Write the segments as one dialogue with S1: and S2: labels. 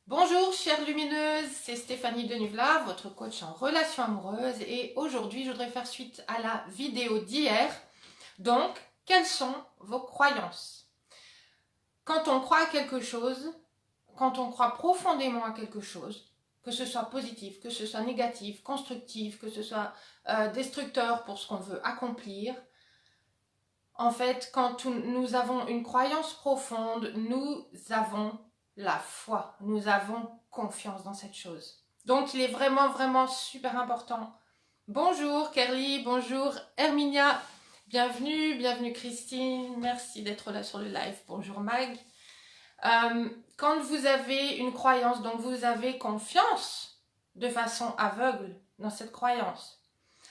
S1: Bonjour chères lumineuses, c'est Stéphanie Denuvla, votre coach en relations amoureuses et aujourd'hui je voudrais faire suite à la vidéo d'hier. Donc, quelles sont vos croyances? Quand on croit à quelque chose, quand on croit profondément à quelque chose, que ce soit positif, que ce soit négatif, constructif, que ce soit destructeur pour ce qu'on veut accomplir, en fait, quand nous avons une croyance profonde, nous avons la foi, nous avons confiance dans cette chose. Donc, il est vraiment super important. Bonjour Kerly, bonjour Herminia, bienvenue Christine, merci d'être là sur le live, bonjour Mag. Quand vous avez une croyance, donc vous avez confiance de façon aveugle dans cette croyance,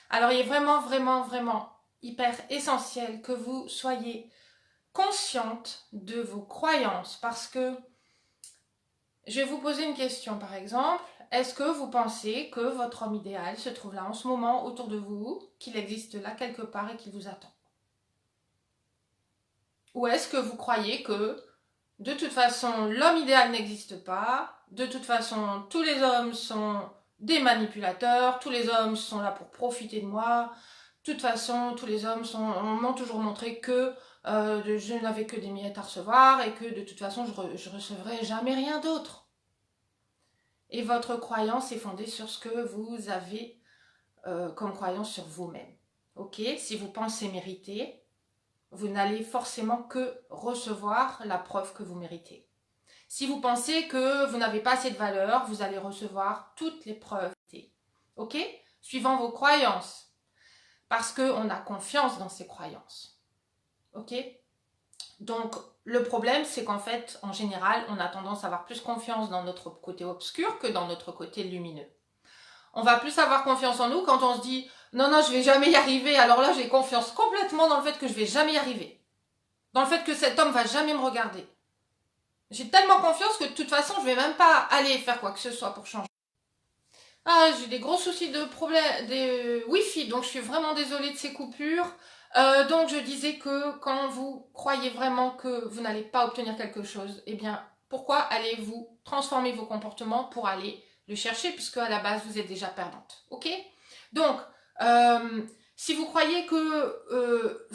S1: alors il est vraiment hyper essentiel que vous soyez consciente de vos croyances parce que je vais vous poser une question par exemple. Est-ce que vous pensez que votre homme idéal se trouve là en ce moment autour de vous, qu'il existe là quelque part et qu'il vous attend? Ou est-ce que vous croyez que de toute façon l'homme idéal n'existe pas, de toute façon tous les hommes sont des manipulateurs, tous les hommes sont là pour profiter de moi, de toute façon tous les hommes m'ont toujours montré que je n'avais que des miettes à recevoir et que de toute façon je recevrai jamais rien d'autre. Et votre croyance est fondée sur ce que vous avez comme croyance sur vous-même. Ok? Si vous pensez mériter, vous n'allez forcément que recevoir la preuve que vous méritez. Si vous pensez que vous n'avez pas assez de valeur, vous allez recevoir toutes les preuves. Ok? Suivant vos croyances. Parce qu'on a confiance dans ces croyances. Ok? Donc, le problème, c'est qu'en fait, en général, on a tendance à avoir plus confiance dans notre côté obscur que dans notre côté lumineux. On va plus avoir confiance en nous quand on se dit « Non, je vais jamais y arriver ». Alors là, j'ai confiance complètement dans le fait que je vais jamais y arriver. Dans le fait que cet homme va jamais me regarder. J'ai tellement confiance que de toute façon, je vais même pas aller faire quoi que ce soit pour changer. Ah, j'ai des gros soucis de problème, des Wi-Fi, donc je suis vraiment désolée de ces coupures. Donc je disais que quand vous croyez vraiment que vous n'allez pas obtenir quelque chose, eh bien, pourquoi allez-vous transformer vos comportements pour aller le chercher, puisque à la base, vous êtes déjà perdante. Ok? Donc, si vous croyez que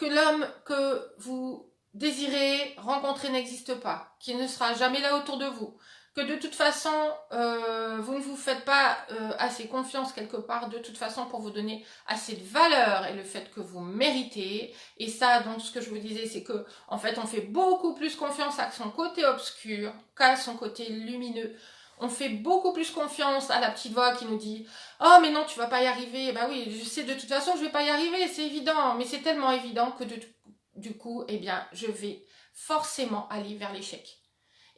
S1: l'homme que vous désirez rencontrer n'existe pas, qu'il ne sera jamais là autour de vous, que de toute façon, vous ne vous faites pas assez confiance quelque part, de toute façon, pour vous donner assez de valeur et le fait que vous méritez. Et ça, donc, ce que je vous disais, c'est que, en fait, on fait beaucoup plus confiance à son côté obscur qu'à son côté lumineux. On fait beaucoup plus confiance à la petite voix qui nous dit « Oh, mais non, tu vas pas y arriver. » Bah oui, je sais de toute façon, je vais pas y arriver, c'est évident. Mais c'est tellement évident que du coup, eh bien, je vais forcément aller vers l'échec.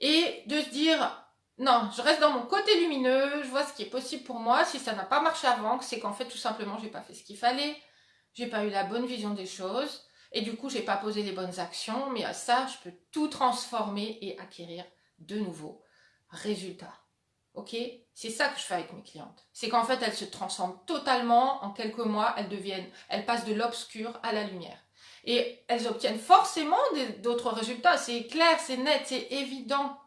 S1: Et de se dire non, je reste dans mon côté lumineux, je vois ce qui est possible pour moi. Si ça n'a pas marché avant, c'est qu'en fait, tout simplement, j'ai pas fait ce qu'il fallait, j'ai pas eu la bonne vision des choses, et du coup, j'ai pas posé les bonnes actions. Mais à ça, je peux tout transformer et acquérir de nouveaux résultats. Ok? C'est ça que je fais avec mes clientes. C'est qu'en fait, elles se transforment totalement en quelques mois, elles passent de l'obscur à la lumière. Et elles obtiennent forcément d'autres résultats. C'est clair, c'est net, c'est évident.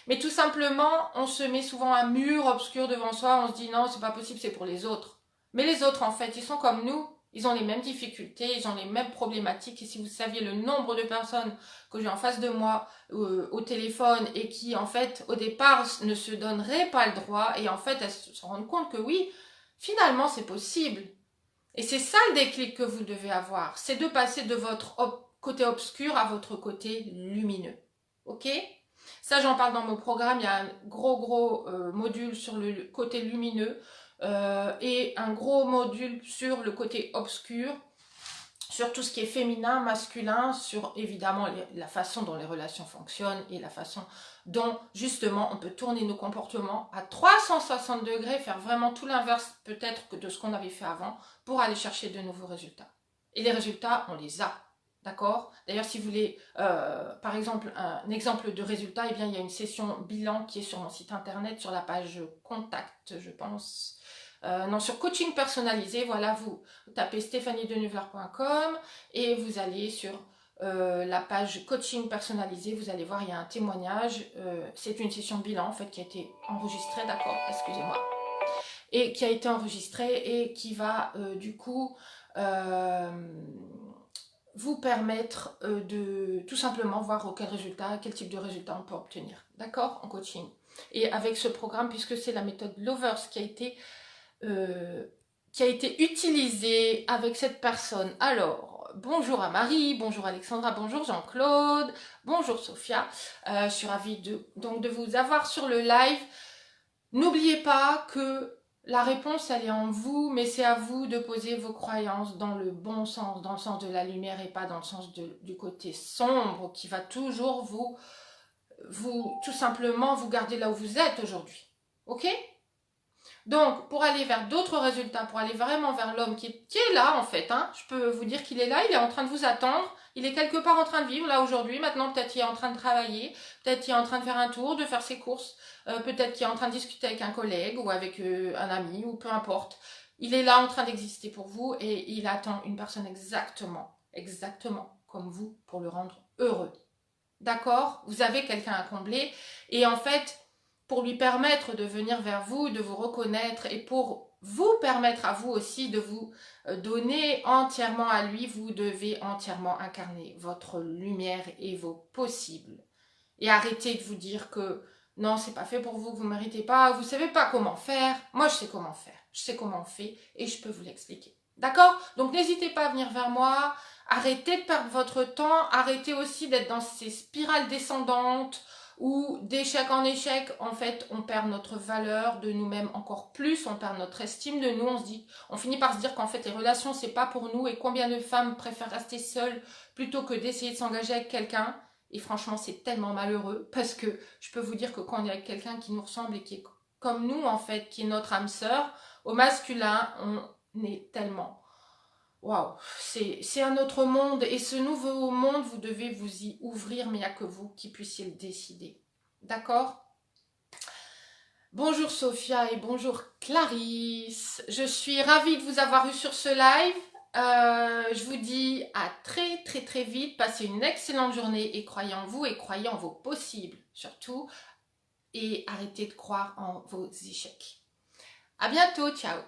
S1: Mais tout simplement, on se met souvent un mur obscur devant soi, on se dit non, c'est pas possible, c'est pour les autres. Mais les autres, en fait, ils sont comme nous, ils ont les mêmes difficultés, ils ont les mêmes problématiques. Et si vous saviez le nombre de personnes que j'ai en face de moi au téléphone et qui, en fait, au départ, ne se donneraient pas le droit et en fait, elles se rendent compte que oui, finalement, c'est possible. Et c'est ça le déclic que vous devez avoir, c'est de passer de votre côté obscur à votre côté lumineux. Ok ? Ça, j'en parle dans mon programme. Il y a un gros module sur le côté lumineux et un gros module sur le côté obscur, sur tout ce qui est féminin, masculin, sur évidemment la façon dont les relations fonctionnent et la façon dont justement on peut tourner nos comportements à 360 degrés, faire vraiment tout l'inverse peut-être que de ce qu'on avait fait avant pour aller chercher de nouveaux résultats. Et les résultats, on les a. D'accord? D'ailleurs, si vous voulez, par exemple, un exemple de résultat, eh bien, il y a une session bilan qui est sur mon site internet, sur la page contact, je pense. Non, sur coaching personnalisé, voilà, vous tapez stéphaniedenuvlar.com et vous allez sur la page coaching personnalisé, vous allez voir, il y a un témoignage. C'est une session bilan en fait qui a été enregistrée, d'accord, excusez-moi, et qui a été enregistrée et qui va du coup vous permettre de tout simplement voir quel type de résultat on peut obtenir, d'accord, en coaching. Et avec ce programme, puisque c'est la méthode Lovers qui a été utilisée avec cette personne. Alors, bonjour à Marie, bonjour Alexandra, bonjour Jean-Claude, bonjour Sophia. Je suis ravie donc de vous avoir sur le live. N'oubliez pas que la réponse, elle est en vous, mais c'est à vous de poser vos croyances dans le bon sens, dans le sens de la lumière et pas dans le sens du côté sombre qui va toujours tout simplement vous garder là où vous êtes aujourd'hui. Ok ? Donc, pour aller vers d'autres résultats, pour aller vraiment vers l'homme qui est là en fait, hein, je peux vous dire qu'il est là, il est en train de vous attendre, il est quelque part en train de vivre là aujourd'hui, maintenant peut-être il est en train de travailler, peut-être il est en train de faire un tour, de faire ses courses, peut-être qu'il est en train de discuter avec un collègue ou avec un ami ou peu importe. Il est là en train d'exister pour vous et il attend une personne exactement comme vous pour le rendre heureux. D'accord ? Vous avez quelqu'un à combler et en fait, pour lui permettre de venir vers vous, de vous reconnaître et pour vous permettre à vous aussi de vous donner entièrement à lui, vous devez entièrement incarner votre lumière et vos possibles. Et arrêtez de vous dire que non, c'est pas fait pour vous, vous ne méritez pas, vous savez pas comment faire. Moi, je sais comment faire, je sais comment on fait et je peux vous l'expliquer. D'accord ? Donc, n'hésitez pas à venir vers moi. Arrêtez de perdre votre temps. Arrêtez aussi d'être dans ces spirales descendantes où d'échec en échec, en fait, on perd notre valeur de nous-mêmes encore plus. On perd notre estime de nous. On finit par se dire qu'en fait, les relations, c'est pas pour nous. Et combien de femmes préfèrent rester seules plutôt que d'essayer de s'engager avec quelqu'un ? Et franchement, c'est tellement malheureux parce que je peux vous dire que quand on est avec quelqu'un qui nous ressemble et qui est comme nous, en fait, qui est notre âme sœur, au masculin, on est tellement... Waouh, c'est un autre monde. Et ce nouveau monde, vous devez vous y ouvrir, mais il n'y a que vous qui puissiez le décider. D'accord ? Bonjour Sophia et bonjour Clarisse. Je suis ravie de vous avoir eu sur ce live. Je vous dis à très vite. Passez une excellente journée et croyez en vous et croyez en vos possibles surtout. Et arrêtez de croire en vos échecs. À bientôt, ciao.